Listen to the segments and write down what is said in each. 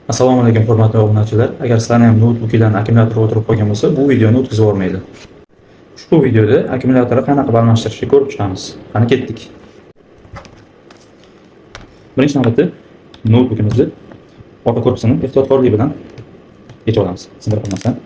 Assalomu alaykum hurmatli obunachilar. Agar sizlarning ham noutbukingizdan akkumulyator o'tirib qolgan bo'lsa, bu videoni o'tkazib yubormaydi. Ushbu videoda akkumulyatorni qanaqa qilib almashtirishni ko'rib chiqamiz. Qani ketdik. Birinchi navbatda noutbukimizni orqa korpusini ehtiyotkorlik bilan yechib olamiz. Sindirib qolmasdan.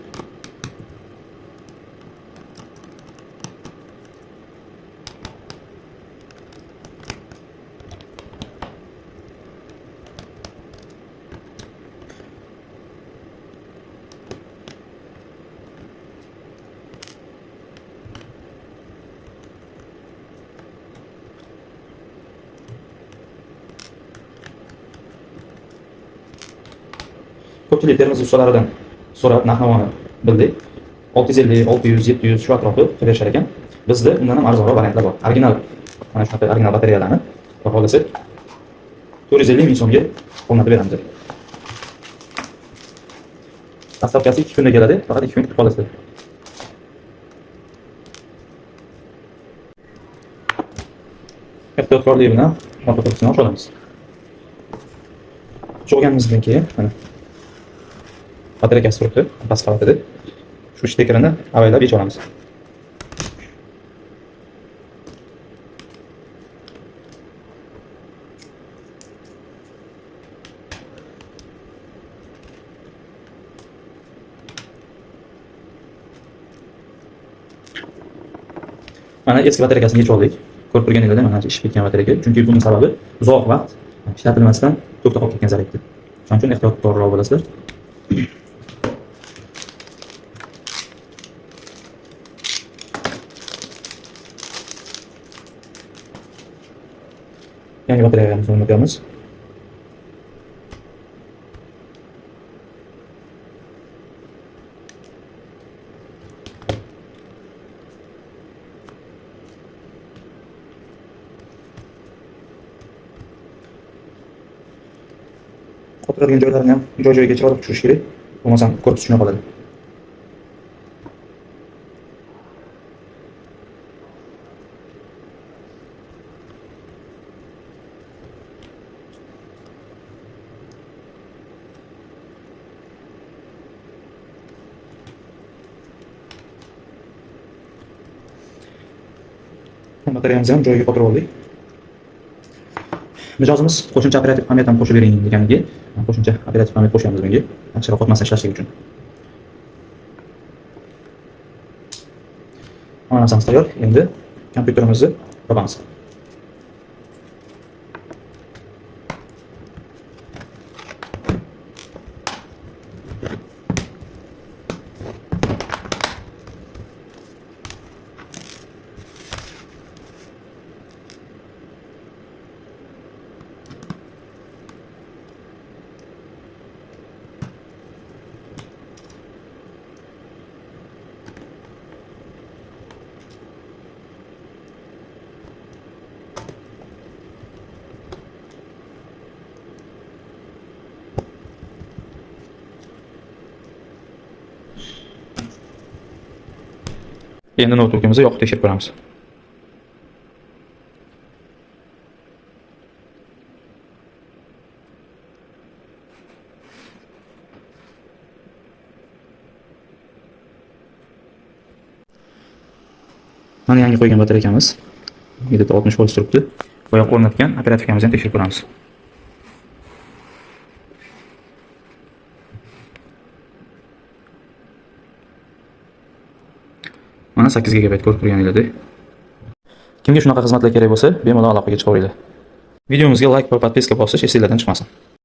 Ko'pchilik termiz ustalaridan so'rab narx-navoni bildik. 650, 600, 700 shu atrofda berishar ekan. Bizda undan ham arzonroq variantlar bor. Original, mana shunaqa original batareyalarni xohlasa 450 ming so'mga o'rnatib beramiz. Dastavkasi 2 kunda keladi, faqat 2 kun kutib qolasizlar. Ehtiyotkorlik bilan orqa korpusini ochib olamiz. Ochganimizdan keyin mana batareykasi turibdi, past qavatida. Shu stekerini avaylab yechib olamiz. Mana eski batareykasini yechib oldik. Ko'rib turganingizda mana ishib ketgan batareyka. Chunki buning sababi uzoq vaqt ishlatilmasdan to'xtab qolib ketgan zaryadda. Shuning uchun ehtiyotkorroq bo'lasizlar. Yangi batareyamizni o'rnatamiz. Qotiradigan joylarini ham joy-joyiga chiqarib tushirish kerak. Bo'lmasam korpus tushunib qoladi. Batareyamizni ham joyiga qotirib oldik. Mijozimiz qo'shimcha operativ pamet ham qo'shib bering deganiga, qo'shimcha operativ pamet qo'shamiz bunga, yaxshiroq qotmasdan ishlashligi uchun. Mana narsamiz tayyor. Endi kompyuterimizni topamiz. Endi noutbukimizni yoqib tekshirib ko'ramiz. Mana yangi qo'ygan batareykamiz 60% turibdi. Boya o'rnatgan operativkamizni ham tekshirib ko'ramiz. Mana 8 GB ko'rib turganingizda. Kimga shunaqa xizmatlar kerak bo'lsa, bemalol aloqaga chiqaveringlar. Videomizga like va podpiska bosish esingizdan chiqmasin.